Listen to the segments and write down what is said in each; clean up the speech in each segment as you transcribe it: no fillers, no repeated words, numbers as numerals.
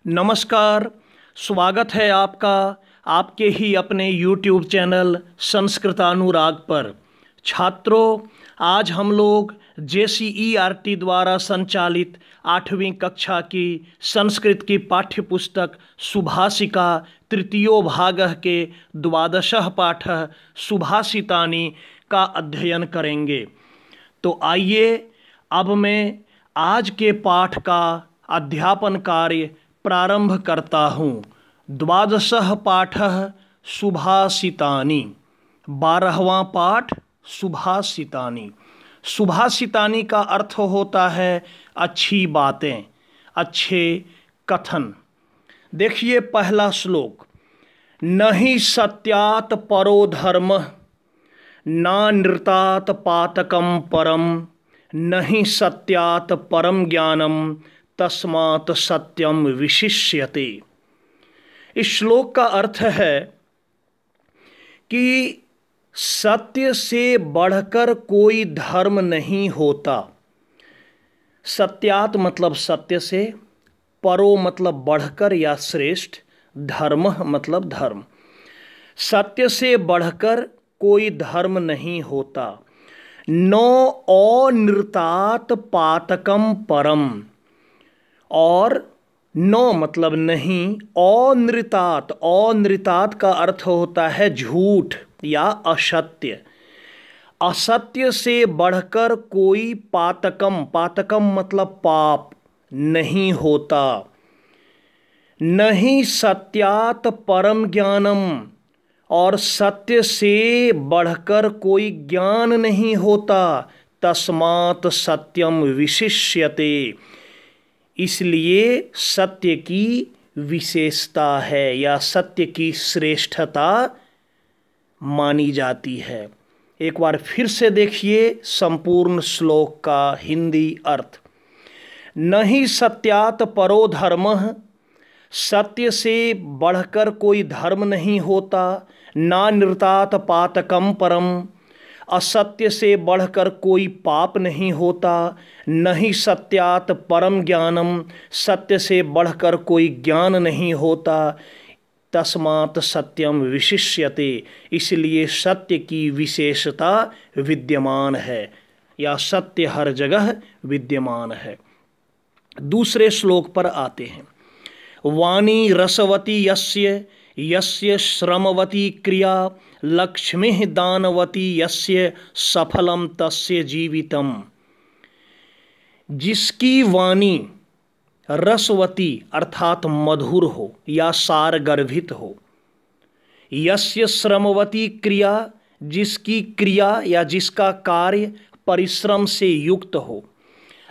नमस्कार। स्वागत है आपका आपके ही अपने YouTube चैनल संस्कृतानुराग पर। छात्रों, आज हम लोग JCERT द्वारा संचालित 8वीं कक्षा की संस्कृत की पाठ्यपुस्तक सुभाषिका तृतीयो भागः के द्वादशः पाठः सुभाषितानि का अध्ययन करेंगे। तो आइए अब मैं आज के पाठ का अध्यापन कार्य प्रारंभ करता हूँ। द्वादशः पाठः सुभाषितानि, 12वां पाठ सुभाषितानि। सुभाषितानि का अर्थ होता है अच्छी बातें, अच्छे कथन। देखिए पहला श्लोक, न हि सत्यात् परो धर्मः नानृतात् पातकं परम न हि सत्यात् परम ज्ञानम तस्मात् सत्यम विशिष्यते। इस श्लोक का अर्थ है कि सत्य से बढ़कर कोई धर्म नहीं होता। सत्यात मतलब सत्य से, परो मतलब बढ़कर या श्रेष्ठ, धर्म मतलब धर्म। सत्य से बढ़कर कोई धर्म नहीं होता। नो अनृतात् पातकम परम, और नो मतलब नहीं, अनृतात्, अनृतात् का अर्थ होता है झूठ या असत्य। असत्य से बढ़कर कोई पातकम, पातकम मतलब पाप, नहीं होता। नहीं सत्यात् परम ज्ञानम, और सत्य से बढ़कर कोई ज्ञान नहीं होता। तस्मात् सत्यम विशिष्यते, इसलिए सत्य की विशेषता है या सत्य की श्रेष्ठता मानी जाती है। एक बार फिर से देखिए संपूर्ण श्लोक का हिंदी अर्थ। न ही सत्यात् परो धर्मः, सत्य से बढ़कर कोई धर्म नहीं होता। नानृतात् पातकम परम, असत्य से बढ़कर कोई पाप नहीं होता। नहीं सत्यात् परम ज्ञानम, सत्य से बढ़कर कोई ज्ञान नहीं होता। तस्मात् सत्यम विशिष्यते, इसलिए सत्य की विशेषता विद्यमान है या सत्य हर जगह विद्यमान है। दूसरे श्लोक पर आते हैं। वाणी रसवती यस्य यस्य श्रमवती क्रिया लक्ष्मीः दानवती यस्य सफलम तस्य जीवितम। जिसकी वाणी रसवती अर्थात मधुर हो या सार गर्भित हो, यस्य श्रमवती क्रिया, जिसकी क्रिया या जिसका कार्य परिश्रम से युक्त हो।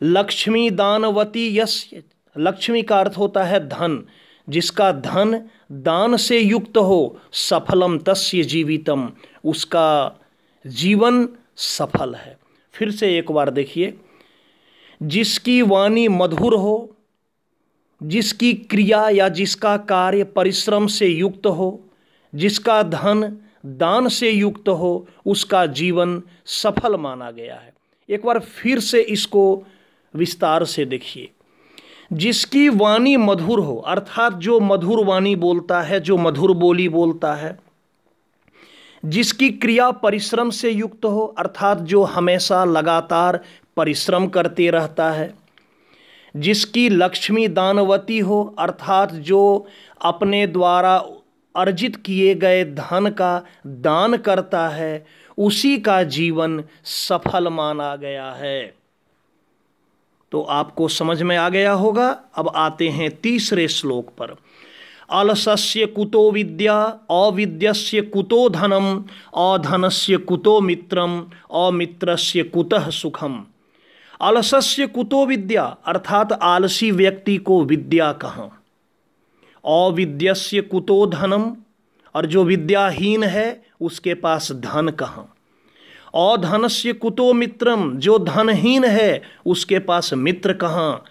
लक्ष्मी दानवती यस्य, लक्ष्मी का अर्थ होता है धन, जिसका धन दान से युक्त हो। सफलम तस्य जीवितम, उसका जीवन सफल है। फिर से एक बार देखिए, जिसकी वाणी मधुर हो, जिसकी क्रिया या जिसका कार्य परिश्रम से युक्त हो, जिसका धन दान से युक्त हो, उसका जीवन सफल माना गया है। एक बार फिर से इसको विस्तार से देखिए। जिसकी वाणी मधुर हो, अर्थात जो मधुर वाणी बोलता है, जो मधुर बोली बोलता है। जिसकी क्रिया परिश्रम से युक्त हो, अर्थात जो हमेशा लगातार परिश्रम करते रहता है। जिसकी लक्ष्मी दानवती हो, अर्थात जो अपने द्वारा अर्जित किए गए धन का दान करता है, उसी का जीवन सफल माना गया है। तो आपको समझ में आ गया होगा। अब आते हैं तीसरे श्लोक पर। अलसस्य कुतो विद्या अविद्यस्य कुतो धनम अधनस्य कुतो मित्रम अमित्रस्य कुतः सुखम। अलसस्य कुतो विद्या, अर्थात आलसी व्यक्ति को विद्या कहाँ। अविद्यस्य कुतो धनम, और जो विद्याहीन है उसके पास धन कहाँ। अधनस्य कुतो मित्रम, जो धनहीन है उसके पास मित्र कहाँ।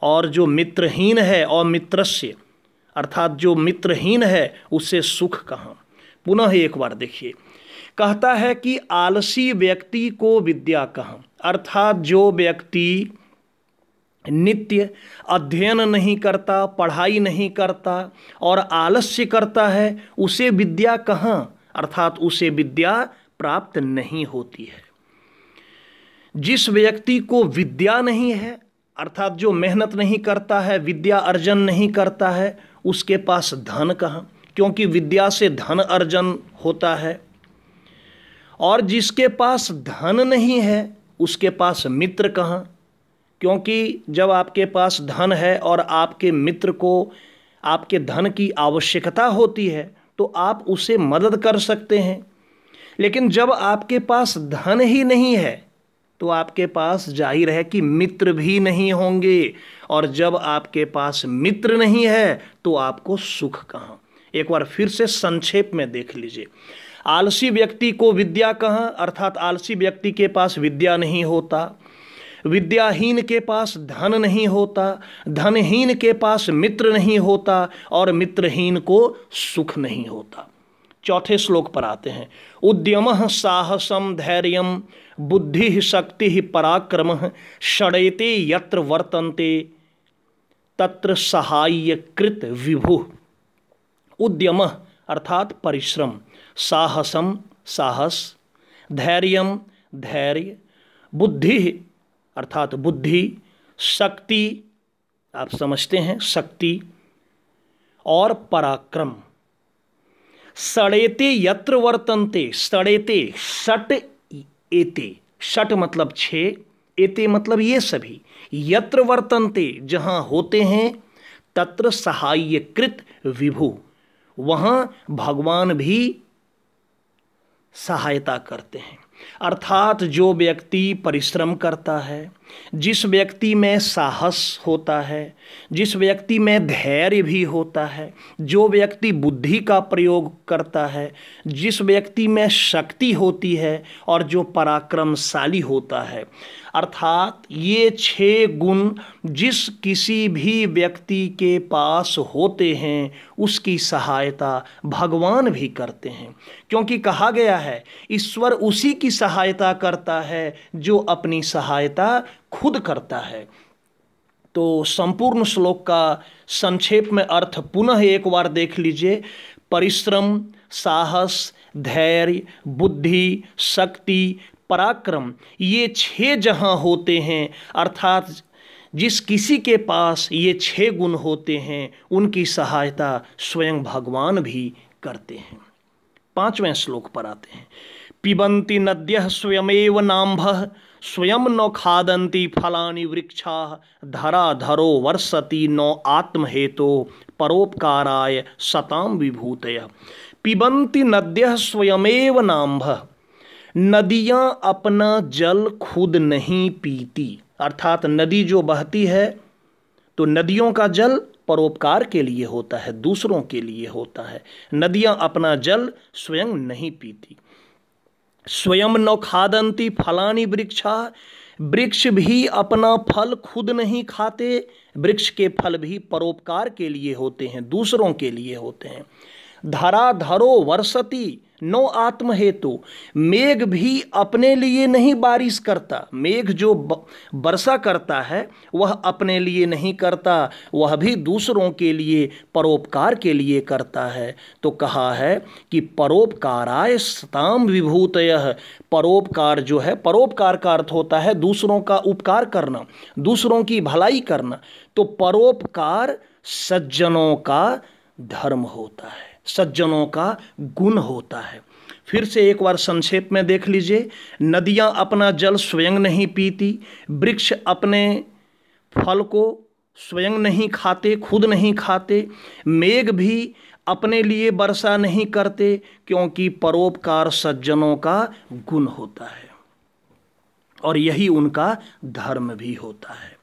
और जो मित्रहीन है, अमित्रस्य अर्थात जो मित्रहीन है, उससे सुख कहाँ। पुनः एक बार देखिए, कहता है कि आलसी व्यक्ति को विद्या कहाँ, अर्थात जो व्यक्ति नित्य अध्ययन नहीं करता, पढ़ाई नहीं करता और आलस्य करता है, उसे विद्या कहाँ, अर्थात उसे विद्या प्राप्त नहीं होती है। जिस व्यक्ति को विद्या नहीं है, अर्थात जो मेहनत नहीं करता है, विद्या अर्जन नहीं करता है, उसके पास धन कहाँ, क्योंकि विद्या से धन अर्जन होता है। और जिसके पास धन नहीं है उसके पास मित्र कहाँ, क्योंकि जब आपके पास धन है और आपके मित्र को आपके धन की आवश्यकता होती है तो आप उसे मदद कर सकते हैं। लेकिन जब आपके पास धन ही नहीं है तो आपके पास जाहिर है कि मित्र भी नहीं होंगे, और जब आपके पास मित्र नहीं है तो आपको सुख कहाँ। एक बार फिर से संक्षेप में देख लीजिए। आलसी व्यक्ति को विद्या कहाँ, अर्थात आलसी व्यक्ति के पास विद्या नहीं होता, विद्याहीन के पास धन नहीं होता, धनहीन के पास मित्र नहीं होता और मित्रहीन को सुख नहीं होता। चौथे श्लोक पर आते हैं। उद्यमः साहसम धैर्यम बुद्धि शक्ति पराक्रमः षडेते यत्र वर्तन्ते तत्र सहायकृत विभु। उद्यमः अर्थात परिश्रम, साहसम साहस, धैर्यम धैर्य, बुद्धि अर्थात बुद्धि, शक्ति आप समझते हैं शक्ति, और पराक्रम। षडेते यत्र वर्तन्ते, षडेते षट एते, षट मतलब छः, एते मतलब ये सभी, यत्र वर्तन्ते जहाँ होते हैं, तत्र सहायकृत विभु, वहाँ भगवान भी सहायता करते हैं। अर्थात जो व्यक्ति परिश्रम करता है, जिस व्यक्ति में साहस होता है, जिस व्यक्ति में धैर्य भी होता है, जो व्यक्ति बुद्धि का प्रयोग करता है, जिस व्यक्ति में शक्ति होती है और जो पराक्रमशाली होता है, अर्थात ये 6 गुण जिस किसी भी व्यक्ति के पास होते हैं उसकी सहायता भगवान भी करते हैं। क्योंकि कहा गया है ईश्वर उसी की सहायता करता है जो अपनी सहायता खुद करता है। तो संपूर्ण श्लोक का संक्षेप में अर्थ पुनः एक बार देख लीजिए। परिश्रम, साहस, धैर्य, बुद्धि, शक्ति, पराक्रम, ये 6 जहाँ होते हैं, अर्थात जिस किसी के पास ये 6 गुण होते हैं उनकी सहायता स्वयं भगवान भी करते हैं। 5वें श्लोक पर आते हैं। पिबन्ति नद्यः स्वयमेव नाम्भः स्वयं न खादन्ति फलानि वृक्षाः धराधरो वर्षति न आत्महेतो परोपकाराय सतां विभूतयः। पिबन्ति नद्यः स्वयमेव नाम्भः, नदियाँ अपना जल खुद नहीं पीती, अर्थात नदी जो बहती है तो नदियों का जल परोपकार के लिए होता है, दूसरों के लिए होता है। नदियाँ अपना जल स्वयं नहीं पीती। स्वयं न खादन्ति फलानि वृक्षा, वृक्ष भी अपना फल खुद नहीं खाते, वृक्ष के फल भी परोपकार के लिए होते हैं, दूसरों के लिए होते हैं। धराधरो वर्षति नो आत्महेतु, मेघ भी अपने लिए नहीं बारिश करता, मेघ जो वर्षा करता है वह अपने लिए नहीं करता, वह भी दूसरों के लिए परोपकार के लिए करता है। तो कहा है कि परोपकाराय सतां विभूतयः, परोपकार जो है, परोपकार का अर्थ होता है दूसरों का उपकार करना, दूसरों की भलाई करना। तो परोपकार सज्जनों का धर्म होता है, सज्जनों का गुण होता है। फिर से एक बार संक्षेप में देख लीजिए। नदियाँ अपना जल स्वयं नहीं पीती, वृक्ष अपने फल को स्वयं नहीं खाते, खुद नहीं खाते, मेघ भी अपने लिए वर्षा नहीं करते, क्योंकि परोपकार सज्जनों का गुण होता है और यही उनका धर्म भी होता है।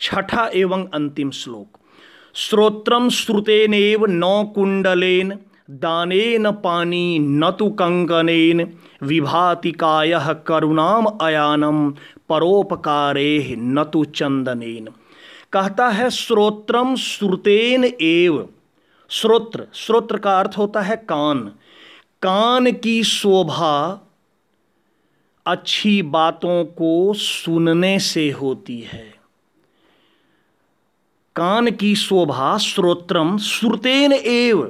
6ठा एवं अंतिम श्लोक। श्रोत्रम श्रुतेनेव न कुंडलेन दानेन पानी न तु कंकनेन विभाति कायः करुणाम अयानम परोपकारेह न तु चंदनेन। कहता है श्रोत्रम श्रुतेन एव, श्रोत्र, श्रोत्र का अर्थ होता है कान, कान की शोभा अच्छी बातों को सुनने से होती है। कान की शोभा श्रोत्रम श्रुतेन एव,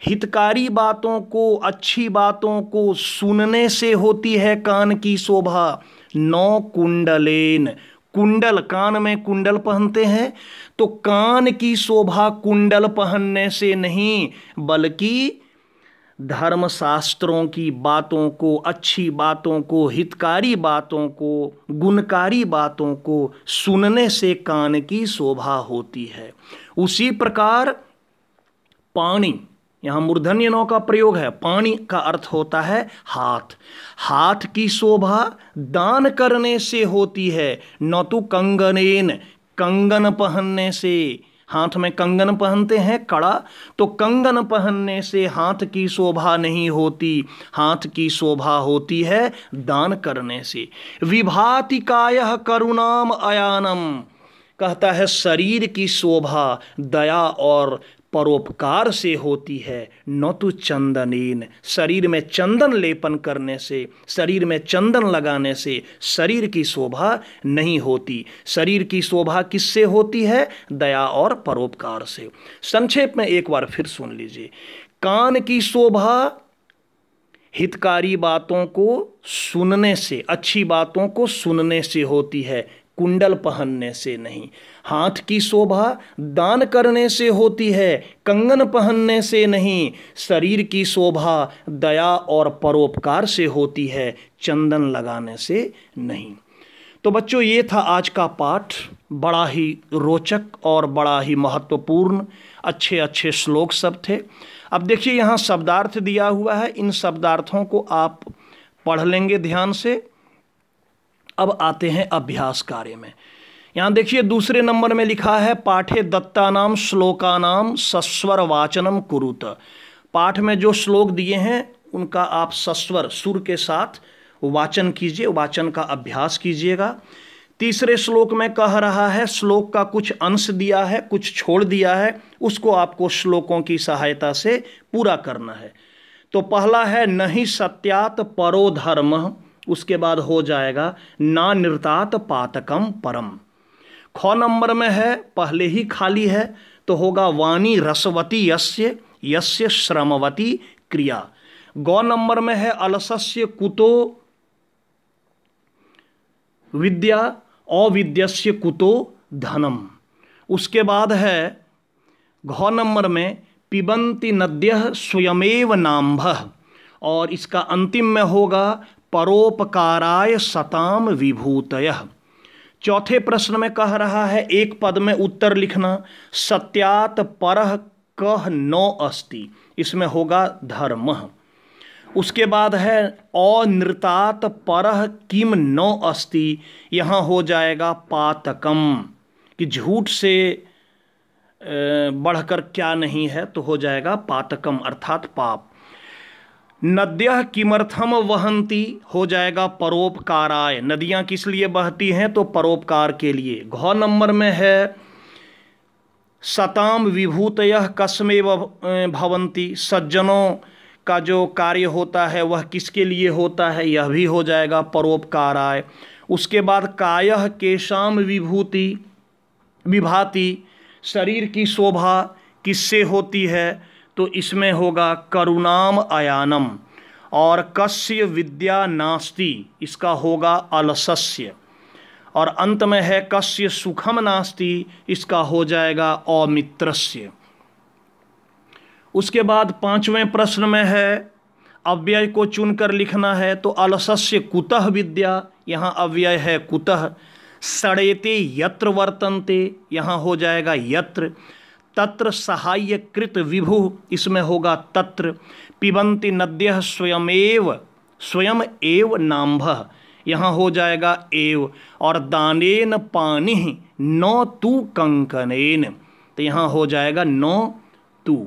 हितकारी बातों को, अच्छी बातों को सुनने से होती है कान की शोभा। नौ कुंडलेन, कुंडल, कान में कुंडल पहनते हैं, तो कान की शोभा कुंडल पहनने से नहीं, बल्कि धर्मशास्त्रों की बातों को, अच्छी बातों को, हितकारी बातों को, गुणकारी बातों को सुनने से कान की शोभा होती है। उसी प्रकार पाणी, यहाँ मूर्धन्य नौ का प्रयोग है। पाणी का अर्थ होता है हाथ। हाथ की शोभा दान करने से होती है, न तो कंगनेन, कंगन पहनने से। हाथ में कंगन पहनते हैं, कड़ा, तो कंगन पहनने से हाथ की शोभा नहीं होती, हाथ की शोभा होती है दान करने से। विभाति कायः करुणाम अयानम, कहता है शरीर की शोभा दया और परोपकार से होती है, न तो चंदनेन, शरीर में चंदन लेपन करने से, शरीर में चंदन लगाने से शरीर की शोभा नहीं होती। शरीर की शोभा किससे होती है? दया और परोपकार से। संक्षेप में एक बार फिर सुन लीजिए। कान की शोभा हितकारी बातों को सुनने से, अच्छी बातों को सुनने से होती है, कुंडल पहनने से नहीं। हाथ की शोभा दान करने से होती है, कंगन पहनने से नहीं। शरीर की शोभा दया और परोपकार से होती है, चंदन लगाने से नहीं। तो बच्चों, ये था आज का पाठ। बड़ा ही रोचक और बड़ा ही महत्वपूर्ण अच्छे अच्छे श्लोक सब थे। अब देखिए, यहाँ शब्दार्थ दिया हुआ है, इन शब्दार्थों को आप पढ़ लेंगे ध्यान से। अब आते हैं अभ्यास कार्य में। यहाँ देखिए दूसरे नंबर में लिखा है पाठे दत्तानाम श्लोकानाम सस्वर वाचनम कुरुत। पाठ में जो श्लोक दिए हैं उनका आप सस्वर, सुर के साथ वाचन कीजिए, वाचन का अभ्यास कीजिएगा। तीसरे श्लोक में कह रहा है, श्लोक का कुछ अंश दिया है, कुछ छोड़ दिया है, उसको आपको श्लोकों की सहायता से पूरा करना है। तो पहला है नहीं सत्यात परो धर्म, उसके बाद हो जाएगा ना निर्तात पातकम परम। ख नंबर में है, पहले ही खाली है, तो होगा वाणी रसवती यस्य यस्य श्रमवती क्रिया। गौ नंबर में है अलसस्य कुतो विद्या अविद्यस्य कुतो धनम। उसके बाद है घ नंबर में पिबंति नद्यः स्वयमेव नाम्भः, और इसका अंतिम में होगा परोपकाराय सताम विभूतयः। चौथे प्रश्न में कह रहा है एक पद में उत्तर लिखना, सत्यात परः कः नो अस्ति, इसमें होगा धर्मः। उसके बाद है अनृतात परः किम नो अस्ति, यहाँ हो जाएगा पातकम, कि झूठ से बढ़कर क्या नहीं है, तो हो जाएगा पातकम अर्थात पाप। नद्यः किमर्थम वहंती, हो जाएगा परोपकाराय, नदियां किस लिए बहती हैं, तो परोपकार के लिए। घ नंबर में है सताम विभूतयः कस्मेव भवन्ति, सज्जनों का जो कार्य होता है वह किसके लिए होता है, यह भी हो जाएगा परोपकाराय। उसके बाद कायः केशाम विभूति विभाति, शरीर की शोभा किससे होती है, तो इसमें होगा करुणाम अयानम। और कस्य विद्या नास्ति, इसका होगा अलसस्य। और अंत में है कस्य सुखम नास्ति, इसका हो जाएगा अमित्रस्य। उसके बाद पांचवें प्रश्न में है अव्यय को चुनकर लिखना है, तो अलसस्य कुतः विद्या, यहाँ अव्यय है कुतः। सड़ेते यत्र वर्तन्ते, यहाँ हो जाएगा यत्र। तत्र सहायकृत विभु, इसमें होगा तत्र। पिबन्ति नद्यः स्वयं एव नाम्भः, यहाँ हो जाएगा एव। और दानेन पानिः नो तु कंकनेन, तो यहाँ हो जाएगा नो तु।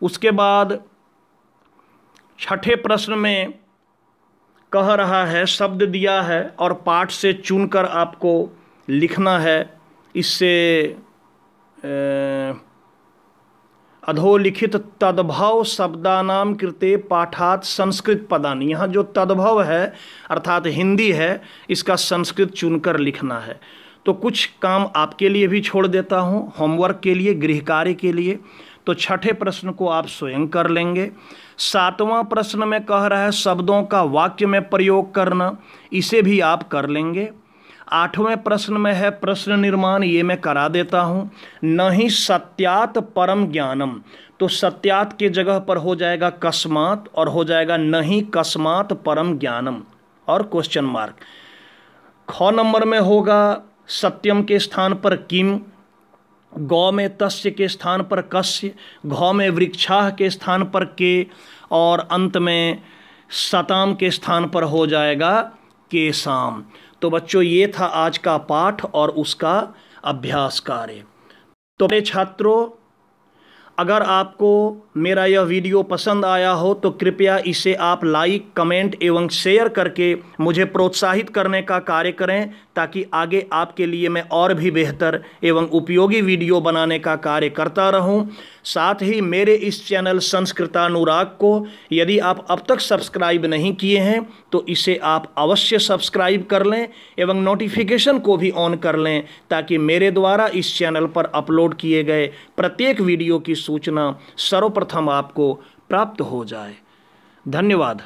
उसके बाद छठे प्रश्न में कह रहा है, शब्द दिया है और पाठ से चुनकर आपको लिखना है। इससे अधोलिखित तद्भव शब्दानाम कृते पाठात संस्कृत पदानि, यहाँ जो तद्भव है अर्थात हिंदी है, इसका संस्कृत चुनकर लिखना है। तो कुछ काम आपके लिए भी छोड़ देता हूँ, होमवर्क के लिए, गृह कार्य के लिए। तो छठे प्रश्न को आप स्वयं कर लेंगे। सातवां प्रश्न में कह रहा है शब्दों का वाक्य में प्रयोग करना, इसे भी आप कर लेंगे। आठवें प्रश्न में है प्रश्न निर्माण, ये मैं करा देता हूँ। नहीं सत्यात परम ज्ञानम, तो सत्यात के जगह पर हो जाएगा कस्मात और हो जाएगा नहीं कस्मात परम ज्ञानम और क्वेश्चन मार्क। ख नंबर में होगा सत्यम के स्थान पर किम, गौ में तस्य के स्थान पर कस्य, घौ में वृक्षाः के स्थान पर के और अंत में सताम के स्थान पर हो जाएगा केसाम। तो बच्चों ये था आज का पाठ और उसका अभ्यास कार्य। तो मेरे छात्रों, अगर आपको मेरा यह वीडियो पसंद आया हो तो कृपया इसे आप लाइक, कमेंट एवं शेयर करके मुझे प्रोत्साहित करने का कार्य करें, ताकि आगे आपके लिए मैं और भी बेहतर एवं उपयोगी वीडियो बनाने का कार्य करता रहूं। साथ ही मेरे इस चैनल संस्कृतानुराग को यदि आप अब तक सब्सक्राइब नहीं किए हैं तो इसे आप अवश्य सब्सक्राइब कर लें एवं नोटिफिकेशन को भी ऑन कर लें, ताकि मेरे द्वारा इस चैनल पर अपलोड किए गए प्रत्येक वीडियो की सूचना सर्वप्रथम आपको प्राप्त हो जाए। धन्यवाद।